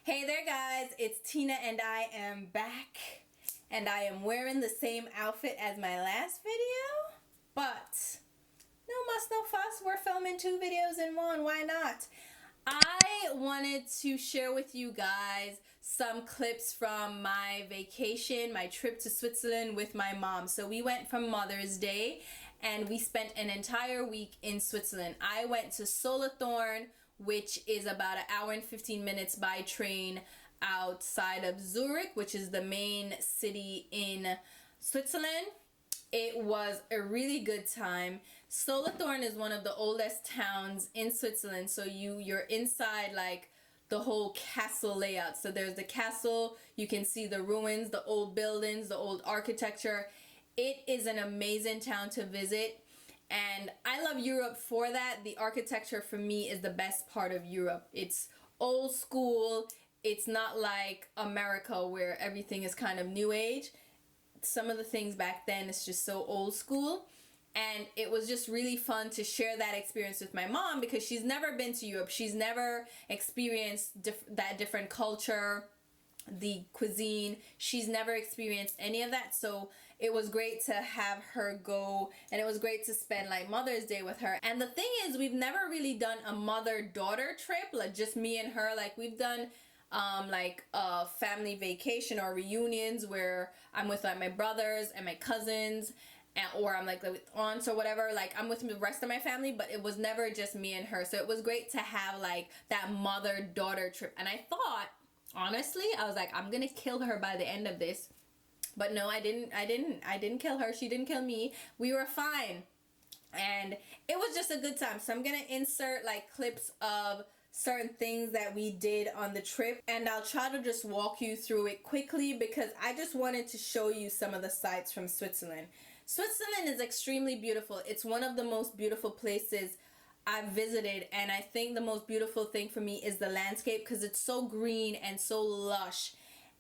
Hey there guys, it's Tina and I am back and I am wearing the same outfit as my last video, but no muss no fuss, we're filming 2 videos in one, why not? I wanted to share with you guys some clips from my vacation, my trip to Switzerland with my mom. So we went from Mother's Day and we spent an entire week in Switzerland. I went to Solothurn, which is about an hour and 15 minutes by train outside of Zurich, which is the main city in Switzerland. It was a really good time. Solothurn is one of the oldest towns in Switzerland, so you're inside like the whole castle layout. So there's the castle, you can see the ruins, the old buildings, the old architecture. It is an amazing town to visit. And I love Europe for that. The architecture for me is the best part of Europe. It's old school. It's not like America where everything is kind of new age. Some of the things back then is just so old school. And it was just really fun to share that experience with my mom because she's never been to Europe. She's never experienced that different culture, the cuisine. She's never experienced any of that. So it was great to have her go, and it was great to spend like Mother's Day with her. And the thing is, we've never really done a mother-daughter trip, like just me and her. Like we've done like a family vacation or reunions where I'm with like my brothers and my cousins, or I'm like with aunts or whatever. Like I'm with the rest of my family, but it was never just me and her. So it was great to have like that mother-daughter trip. And I thought, honestly, I was like, I'm gonna kill her by the end of this. But no, I didn't kill her. She didn't kill me. We were fine. And it was just a good time. So I'm going to insert like clips of certain things that we did on the trip. And I'll try to just walk you through it quickly because I just wanted to show you some of the sights from Switzerland. Switzerland is extremely beautiful. It's one of the most beautiful places I've visited. And I think the most beautiful thing for me is the landscape because it's so green and so lush.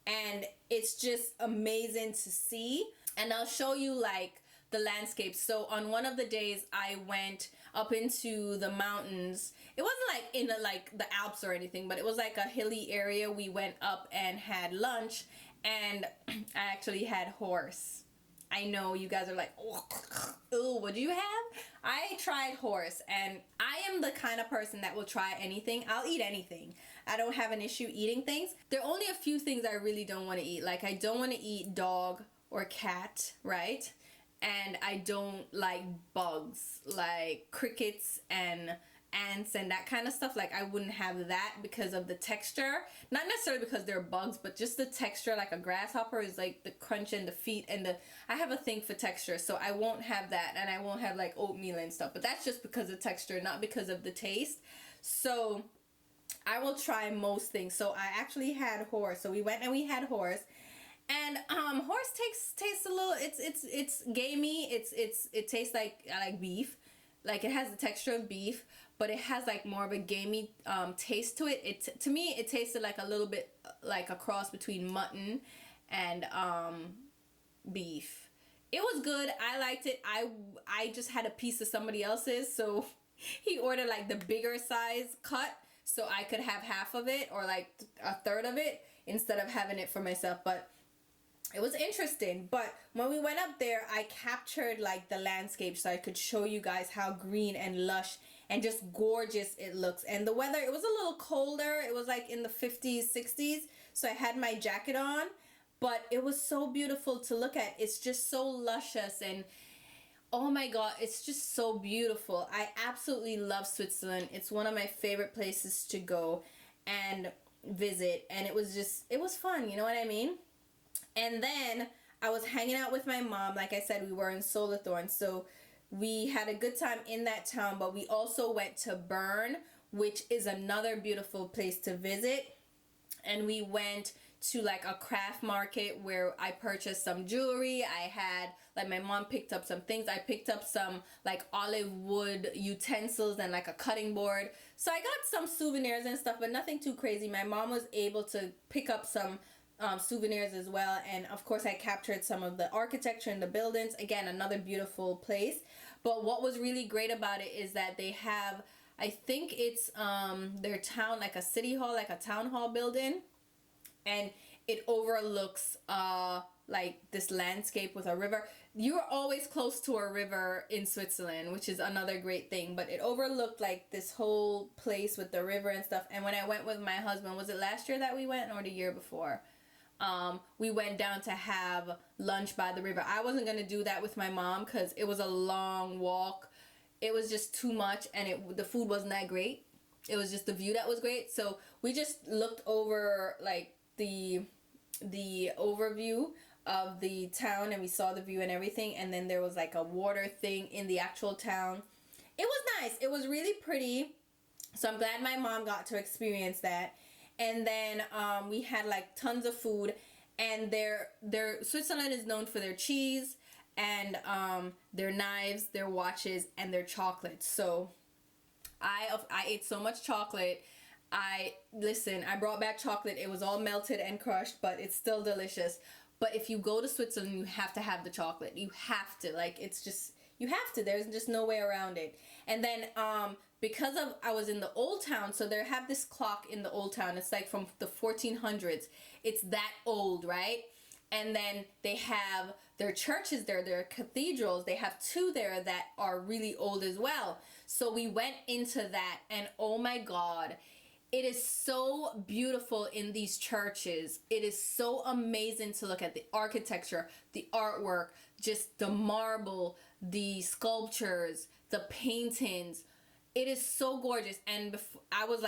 And it's just amazing to see. And I'll show you like the landscape. So on one of the days I went up into the mountains. It wasn't like in the Alps or anything, but it was like a hilly area. We went up and had lunch, and I actually had horse. I know you guys are like, oh, what do you have? I tried horse, and I am the kind of person that will try anything. I'll eat anything. I don't have an issue eating things. There are only a few things I really don't want to eat. Like I don't want to eat dog or cat, right? And I don't like bugs, like crickets and ants and that kind of stuff. Like I wouldn't have that because of the texture. Not necessarily because they're bugs, but just the texture. Like a grasshopper is like the crunch in the feet, and I have a thing for texture, so I won't have that. And I won't have like oatmeal and stuff, but that's just because of texture, not because of the taste. So I will try most things. So I actually had horse. So we went and we had horse. And horse tastes a little, it's gamey. It tastes like beef. Like it has the texture of beef, but it has like more of a gamey taste to it. To me it tasted like a little bit like a cross between mutton and beef. It was good. I liked it. I just had a piece of somebody else's, so he ordered like the bigger size cut so I could have half of it or like a third of it instead of having it for myself. But it was interesting. But when we went up there, I captured like the landscape so I could show you guys how green and lush and just gorgeous it looks. And the weather, it was a little colder. It was like in the 50s, 60s. So I had my jacket on, but it was so beautiful to look at. It's just so luscious, and oh my god, it's just so beautiful. I absolutely love Switzerland. It's one of my favorite places to go and visit, and it was fun, you know what I mean? And then I was hanging out with my mom. Like I said, we were in Solothurn, so we had a good time in that town, but we also went to Bern, which is another beautiful place to visit. And we went to like a craft market where I purchased some jewelry. I had like my mom picked up some things. I picked up some like olive wood utensils and like a cutting board. So I got some souvenirs and stuff, but nothing too crazy. My mom was able to pick up some souvenirs as well, and of course I captured some of the architecture and the buildings. Again, another beautiful place. But what was really great about it is that they have, I think it's their town, like a city hall, like a town hall building, and it overlooks like this landscape with a river. You're always close to a river in Switzerland, which is another great thing, but it overlooked like this whole place with the river and stuff. And when I went with my husband, was it last year that we went or the year before? We went down to have lunch by the river. I wasn't going to do that with my mom because it was a long walk. It was just too much, and the food wasn't that great. It was just the view that was great. So we just looked over like the overview of the town, and we saw the view and everything. And then there was like a water thing in the actual town. It was nice. It was really pretty. So I'm glad my mom got to experience that. And then we had like tons of food, and their Switzerland is known for their cheese and their knives, their watches, and their chocolates. So I ate so much chocolate. I brought back chocolate. It was all melted and crushed, but it's still delicious. But if you go to Switzerland, you have to have the chocolate. You have to. Like, it's just, you have to. There's just no way around it. And then because I was in the old town, so they have this clock in the old town. It's like from the 1400s. It's that old, right? And then they have their churches there, their cathedrals. They have two there that are really old as well. So we went into that, and oh my God, it is so beautiful in these churches. It is so amazing to look at the architecture, the artwork, just the marble, the sculptures, the paintings. It is so gorgeous. And I was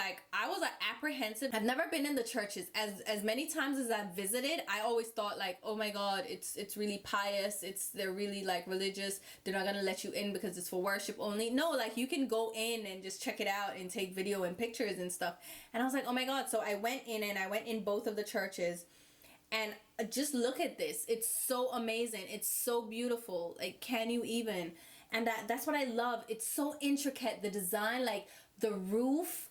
apprehensive. I've never been in the churches. As many times as I've visited, I always thought like, oh my God, it's really pious. They're really like religious. They're not gonna let you in because it's for worship only. No, like you can go in and just check it out and take video and pictures and stuff. And I was like, oh my God. So I went in, and I went in both of the churches, and just look at this. It's so amazing. It's so beautiful. Like, can you even? And that's what I love. It's so intricate, the design, like the roof,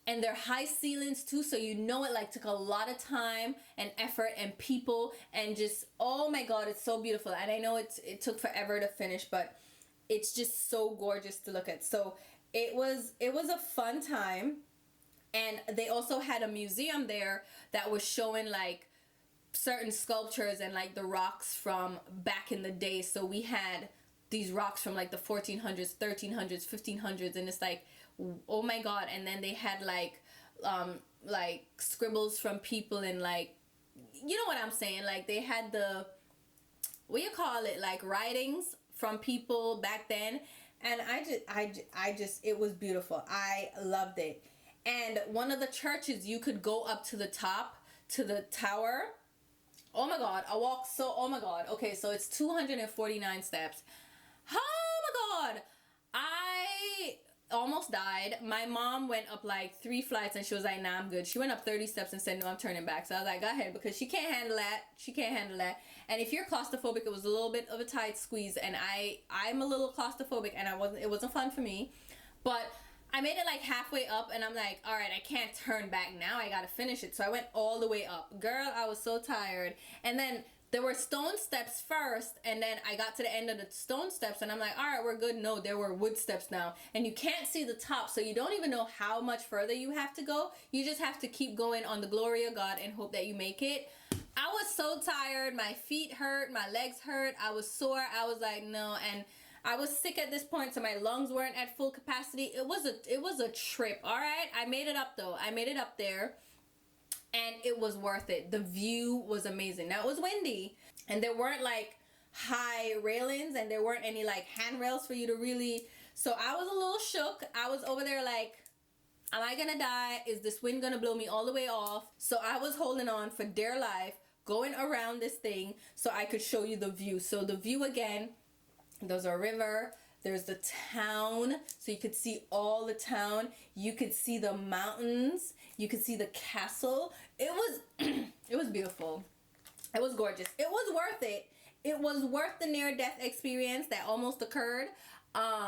and their high ceilings too. So you know it like took a lot of time and effort and people, and just, oh my God, it's so beautiful. And I know it took forever to finish, but it's just so gorgeous to look at. So it was a fun time. And they also had a museum there that was showing like certain sculptures and like the rocks from back in the day. So we had these rocks from like the 1400s, 1300s, 1500s, and it's like, oh my God. And then they had like scribbles from people, and like, you know what I'm saying, like they had what you call it, like writings from people back then. And I just it was beautiful. I loved it. And one of the churches, you could go up to the top, to the tower. Oh my God, I walked oh my God. Okay, so it's 249 steps. Oh my God, I almost died. My mom went up like 3 flights, and she was like, nah, I'm good. She went up 30 steps and said, no, I'm turning back. So I was like, go ahead, because she can't handle that. She can't handle that. And if you're claustrophobic, it was a little bit of a tight squeeze, and I'm a little claustrophobic, and it wasn't fun for me. But I made it like halfway up, and I'm like, all right, I can't turn back now. I gotta finish it. So I went all the way up. Girl, I was so tired. And then there were stone steps first, and then I got to the end of the stone steps, and I'm like, all right, we're good. No, there were wood steps now. And you can't see the top, so you don't even know how much further you have to go. You just have to keep going on the glory of God and hope that you make it. I was so tired. My feet hurt. My legs hurt. I was sore. I was like, no. And I was sick at this point, so my lungs weren't at full capacity. It was a trip, all right? I made it up, though. I made it up there. And it was worth it. The view was amazing. Now, it was windy, and there weren't like high railings, and there weren't any like handrails for you to really. So I was a little shook. I was over there like, am I gonna die? Is this wind gonna blow me all the way off? So I was holding on for dear life, going around this thing so I could show you the view. So the view again, there's a river. There's the town, so you could see all the town. You could see the mountains. You could see the castle. It was, it was beautiful. It was gorgeous. It was worth it. It was worth the near-death experience that almost occurred.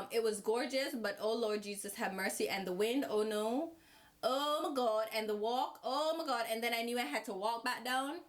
It was gorgeous, but oh Lord Jesus, have mercy. And the wind, oh no. Oh my God. And the walk, oh my God. And then I knew I had to walk back down.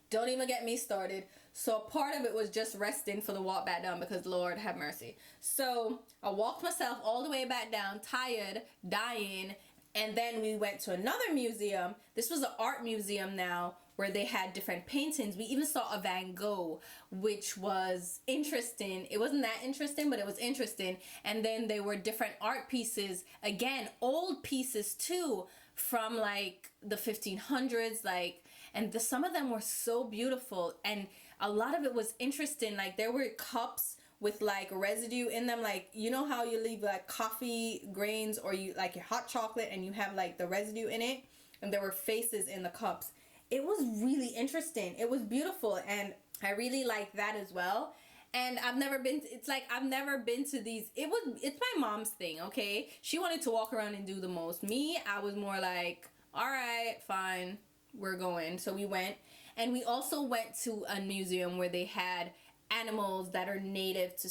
Don't even get me started. So part of it was just resting for the walk back down, because Lord have mercy. So I walked myself all the way back down, tired, dying, And then we went to another museum. This was an art museum now, where they had different paintings. We even saw a Van Gogh, which was interesting. It wasn't that interesting, but it was interesting. And then there were different art pieces, again, old pieces too, from like the 1500s, like, and some of them were so beautiful, and a lot of it was interesting. Like, there were cups with like residue in them, like, you know how you leave like coffee grains, or you like your hot chocolate and you have like the residue in it, and there were faces in the cups. It was really interesting. It was beautiful, and I really liked that as well. And I've never been to these. It's my mom's thing, okay? She wanted to walk around and do the most. Me, I was more like, all right, fine, we're going. So we went, and we also went to a museum where they had animals that are native to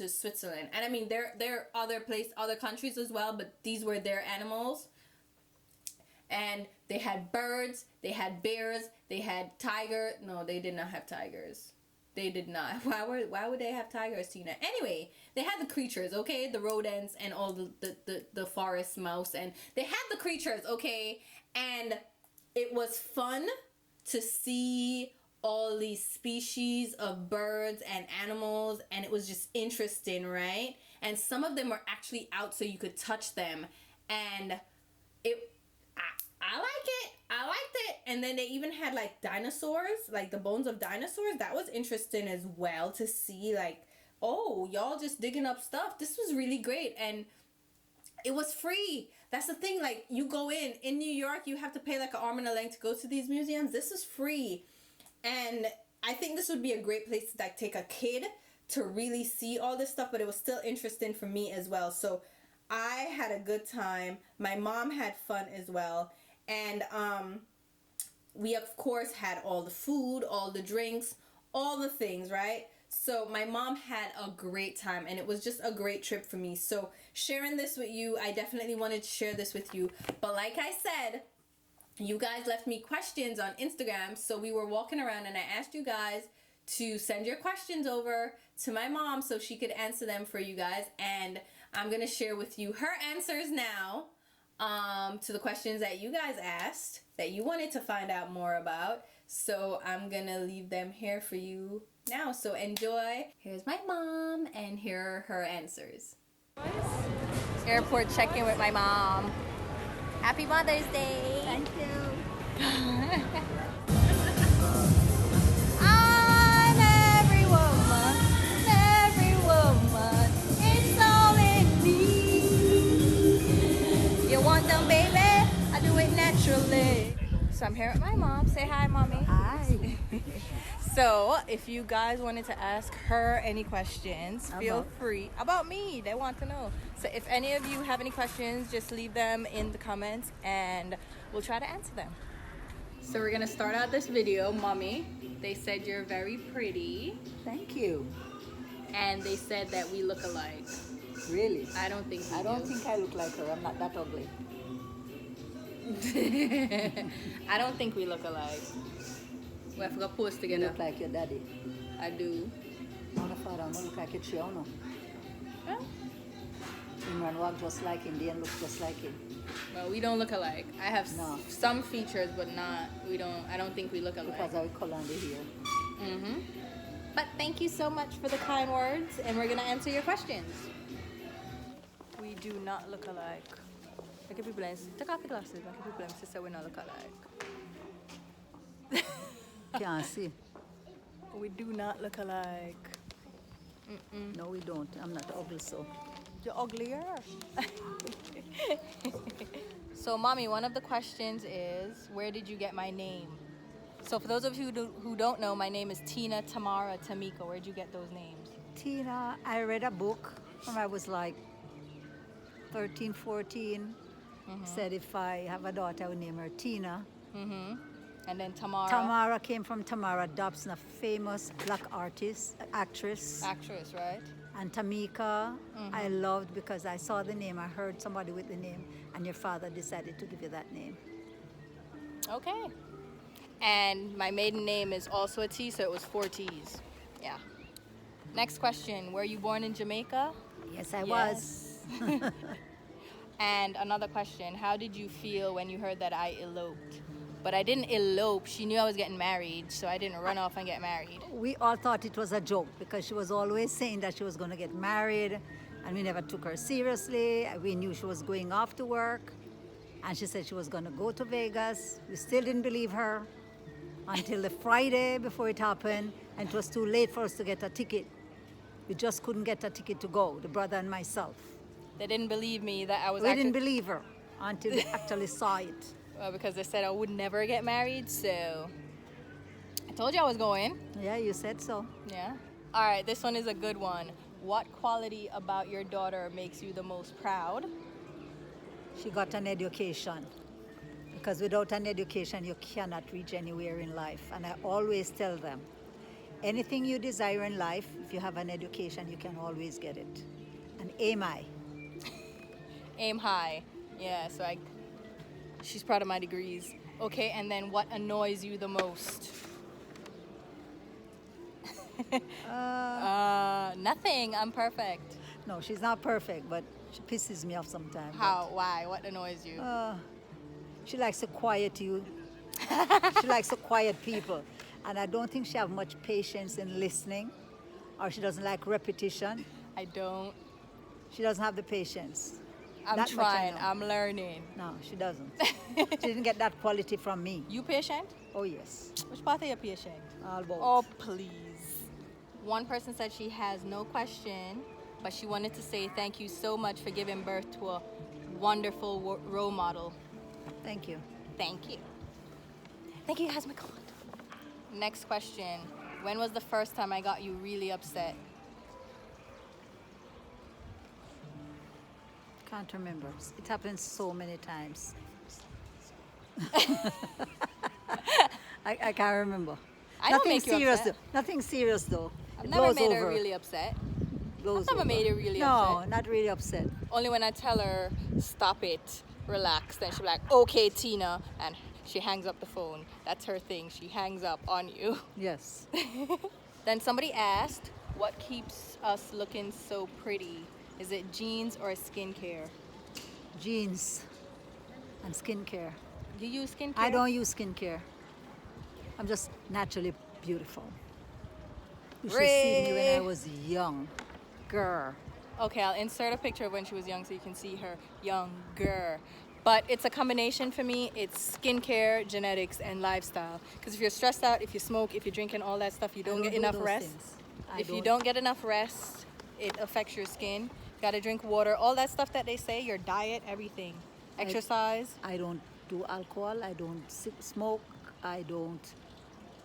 Switzerland. And I mean, there are other countries as well, but these were their animals. And they had birds, they had bears, they had tiger. No, they did not have tigers. They did not. Why would they have tigers, Tina? Anyway, they had the creatures, okay? The rodents and all the forest mouse, and they had the creatures, okay? And it was fun to see all these species of birds and animals, and it was just interesting, right? And some of them were actually out so you could touch them, and I like it. I liked it. And then they even had like dinosaurs, like the bones of dinosaurs. That was interesting as well to see, like, oh, y'all just digging up stuff. This was really great. And it was free. That's the thing. Like, you go in New York, you have to pay like an arm and a leg to go to these museums. This is free. And I think this would be a great place to like take a kid to really see all this stuff, but it was still interesting for me as well. So I had a good time. My mom had fun as well. And we, of course, had all the food, all the drinks, all the things, right? So my mom had a great time, and it was just a great trip for me. So sharing this with you, I definitely wanted to share this with you. But like I said, you guys left me questions on Instagram. So we were walking around, and I asked you guys to send your questions over to my mom so she could answer them for you guys. And I'm going to share with you her answers now. To the questions that you guys asked, that you wanted to find out more about. So I'm gonna leave them here for you now. So enjoy. Here's my mom, and here are her answers. Airport check-in with my mom. Happy Mother's Day. Thank you. I'm every woman, it's all in me. You want them, baby? I do it naturally. So I'm here with my mom. Say hi, mommy. Hi. So if you guys wanted to ask her any questions, feel free. About me, they want to know. So if any of you have any questions, just leave them in the comments and we'll try to answer them. So we're gonna start out this video, mommy. They said you're very pretty, Thank you. and they said that we look alike. Really? I don't think we I don't do. think I look like her. I'm not that ugly. I don't think we look alike. We have to post You together. look like your daddy. I do. My father don't look like your Chiano. Huh? Imran walk just like him. They look just like him. Well, we don't look alike. I have No. some features, but not. We don't. I don't think we look alike. Because I will color on the hair. Mm-hmm. But thank you so much for the kind words, and we're gonna answer your questions. We do not look alike. Like people take off the glasses. Like people say we not look alike. Can't see. We do not look alike. No, we don't. I'm not ugly, so. You're uglier. So, mommy, one of the questions is, where did you get my name? So, for those of you who don't know, my name is Tina, Tamara, Tamika. Where'd you get those names? Tina, I read a book when I was like 13, 14. Said if I have a daughter, I would name her Tina. Mm-hmm. And then Tamara. Tamara came from Tamara Dobson, a famous black artist, actress. Actress, right? And Tamika, I loved because I saw the name, I heard somebody with the name, and your father decided to give you that name. Okay. And my maiden name is also a T, so it was 4 T's. Yeah. Next question. Were you born in Jamaica? Yes, I was. And another question, how did you feel when you heard that I eloped? But I didn't elope. She knew I was getting married, so I didn't run off and get married. We all thought it was a joke because she was always saying that she was going to get married, and we never took her seriously. We knew she was going off to work, and she said she was going to go to Vegas. We still didn't believe her until the Friday before it happened, and it was too late for us to get a ticket. We just couldn't get a ticket to go, the brother and myself. They didn't believe me that I was We didn't believe her until we actually saw it. Well, because they said I would never get married, so I told you I was going. Yeah, you said so. Yeah. All right, this one is a good one. What quality about your daughter makes you the most proud? She got an education. Because without an education, you cannot reach anywhere in life. And I always tell them, anything you desire in life, if you have an education, you can always get it. And aim high. Aim high. Yeah, so she's proud of my degrees. Okay, and then what annoys you the most? Nothing. I'm perfect. No, she's not perfect, but she pisses me off sometimes. How? Why? What annoys you? She likes to quiet you. She likes to quiet people. And I don't think she has much patience in listening, or she doesn't like repetition. I don't. She doesn't have the patience. I'm That much I trying. know. I'm learning. No, she doesn't. She didn't get that quality from me. You patient? Oh, yes. Which part are you patient? All both. Oh, please. One person said she has no question, but she wanted to say thank you so much for giving birth to a wonderful role model. Thank you. Thank you. Thank you, Hasmikot. Next question. When was the first time I got you really upset? Can't remember. It happens so many times. I can't remember. I don't make you serious upset. though. Nothing serious though. I've It never blows made over. her really upset. Blows I've never over. made her really no, upset. not really upset. Only when I tell her, stop it, relax, then she'll be like, okay, Tina, and she hangs up the phone. That's her thing. She hangs up on you. Yes. Then somebody asked, what keeps us looking so pretty? Is it jeans or skincare? Jeans and skincare. You use skincare? I don't use skincare. I'm just naturally beautiful. You should see me when I was young. Girl. Okay, I'll insert a picture of when she was young so you can see her younger. But it's a combination for me. It's skincare, genetics, and lifestyle. Because if you're stressed out, if you smoke, if you're drinking all that stuff, you don't get do enough those rest. things. If you don't get enough rest, it affects your skin. You gotta drink water, all that stuff that they say, your diet, everything. Exercise. I don't do alcohol. I don't smoke. I don't.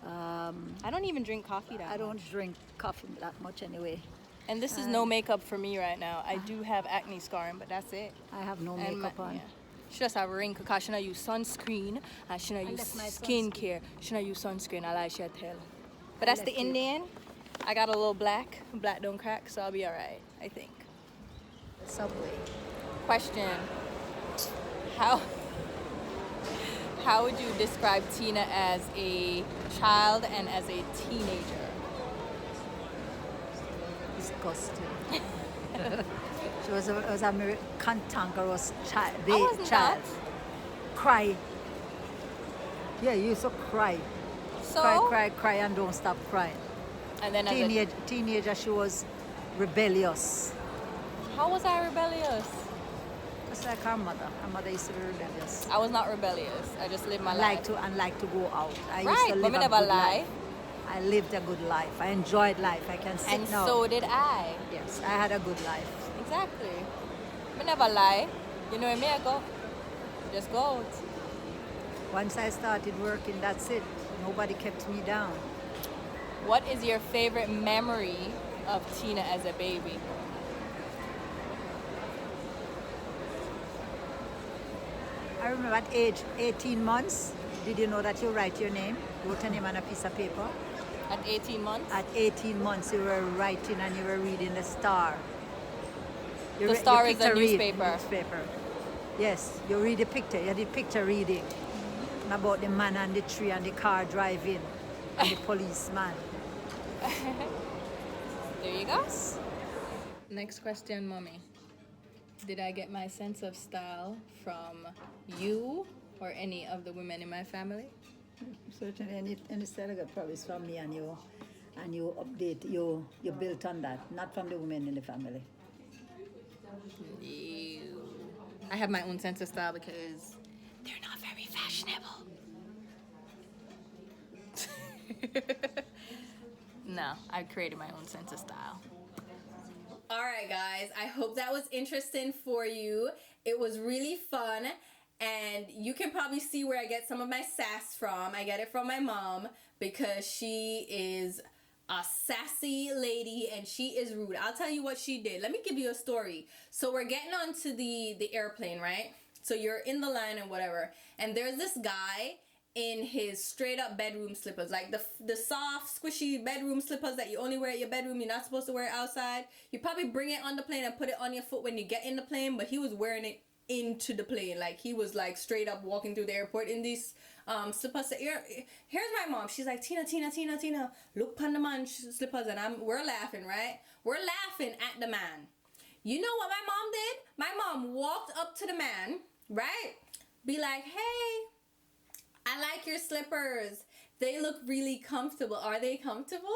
I don't even drink coffee that I much. don't drink coffee that much anyway. And this is no makeup for me right now. I do have acne scarring, but that's it. I have no And makeup on. yeah. She just have a wrinkle because she not use sunscreen and she not use left my skincare. She not use sunscreen. I like she tell. But that's the left it. Indian. I got a little black. Black don't crack, so I'll be alright, I think. Subway. Question. How would you describe Tina as a child and as a teenager? Disgusting. She was a very cantankerous child. I wasn't child. that. Cry. Yeah, you used to cry. So, Cry, and don't stop crying. and then as Teenager, she was rebellious. how was I rebellious? Just like her mother. Her mother used to be rebellious. I was not rebellious. I just lived my life. And like to go out. I used Right, to but live me a never good lie. life. I lived a good life. I enjoyed life. I can sit And now. so did I. Yes, I had a good life. Exactly. Me never lie. You know where me I go? Just go out. Once I started working, that's it. Nobody kept me down. What is your favorite memory of Tina as a baby? I remember at age 18 months, did you know that you write your name? You wrote your name on a piece of paper. At 18 months? At 18 months, you were writing and you were reading the Star. The Star is a picture read- newspaper. newspaper. Yes, you read the picture. You did picture reading about the man and the tree and the car driving and the policeman. There you go. Next question, mommy. Did I get my sense of style from you or any of the women in my family? Certainly, any style probably is from me, and you update, you built on that, not from the women in the family. No. I have my own sense of style because they're not very fashionable. No, I created my own sense of style. Alright guys, I hope that was interesting for you. It was really fun, and you can probably see where I get some of my sass from. I get it from my mom because she is a sassy lady and she is rude. I'll tell you what she did. Let me give you a story. So we're getting onto the airplane, right? So you're in the line and whatever, and there's this guy in his straight up bedroom slippers, like the soft squishy bedroom slippers that you only wear at your bedroom. You're not supposed to wear it outside. You probably bring it on the plane and put it on your foot when you get in the plane, but he was wearing it into the plane. Like he was like straight up walking through the airport in these slippers. Here's my mom. She's like, Tina, look pon the man slippers, and we're laughing, right? We're laughing at the man. You know what my mom did? My mom walked up to the man, right? Be like, hey, I like your slippers. They look really comfortable. Are they comfortable?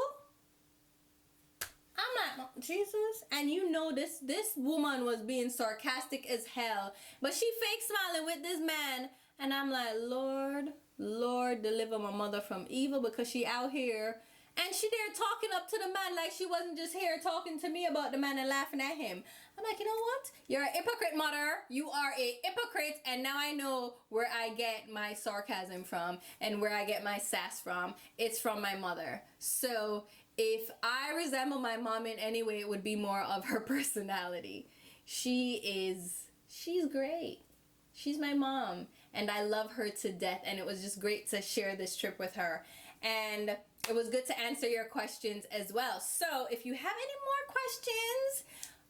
I'm like, Jesus. And you know this woman was being sarcastic as hell. But she fake smiling with this man. And I'm like, Lord, deliver my mother from evil, because she out here. And she there talking up to the man like she wasn't just here talking to me about the man and laughing at him. I'm like, you know what? You're a hypocrite, mother. You are a hypocrite. And now I know where I get my sarcasm from and where I get my sass from. It's from my mother. So if I resemble my mom in any way, it would be more of her personality. She's great. She's my mom. And I love her to death. And it was just great to share this trip with her. And it was good to answer your questions as well. So if you have any more questions,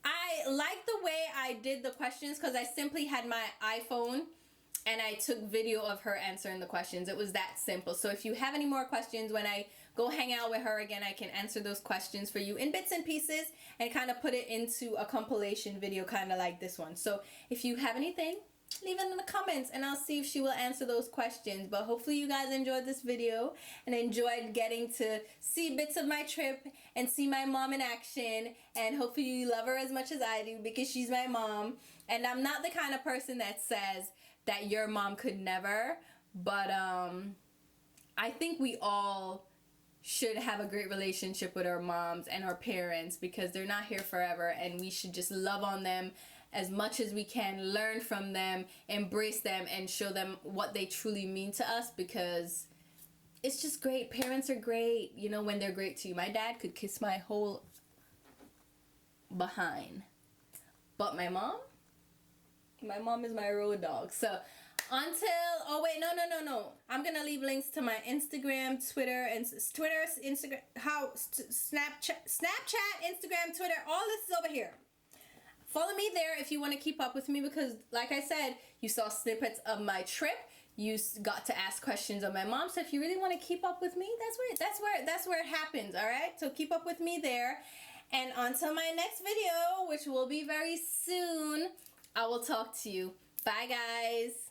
I like the way I did the questions because I simply had my iPhone and I took video of her answering the questions. It was that simple. So if you have any more questions, when I go hang out with her again, I can answer those questions for you in bits and pieces and kind of put it into a compilation video, kind of like this one. So if you have anything, leave it in the comments and I'll see if she will answer those questions. But hopefully you guys enjoyed this video and enjoyed getting to see bits of my trip and see my mom in action, and hopefully you love her as much as I do, because she's my mom. And I'm not the kind of person that says that your mom could never, but I think we all should have a great relationship with our moms and our parents, because they're not here forever, and we should just love on them as much as we can, learn from them, embrace them, and show them what they truly mean to us, because it's just great. Parents are great, you know, when they're great to you. My dad could kiss my whole behind, but my mom is my road dog. So oh wait, no. I'm gonna leave links to my Instagram, Instagram, Snapchat, Instagram, Twitter. All this is over here. Follow me there if you want to keep up with me, because like I said, you saw snippets of my trip. You got to ask questions of my mom. So if you really want to keep up with me, that's where it happens. All right. So keep up with me there. And until my next video, which will be very soon, I will talk to you. Bye, guys.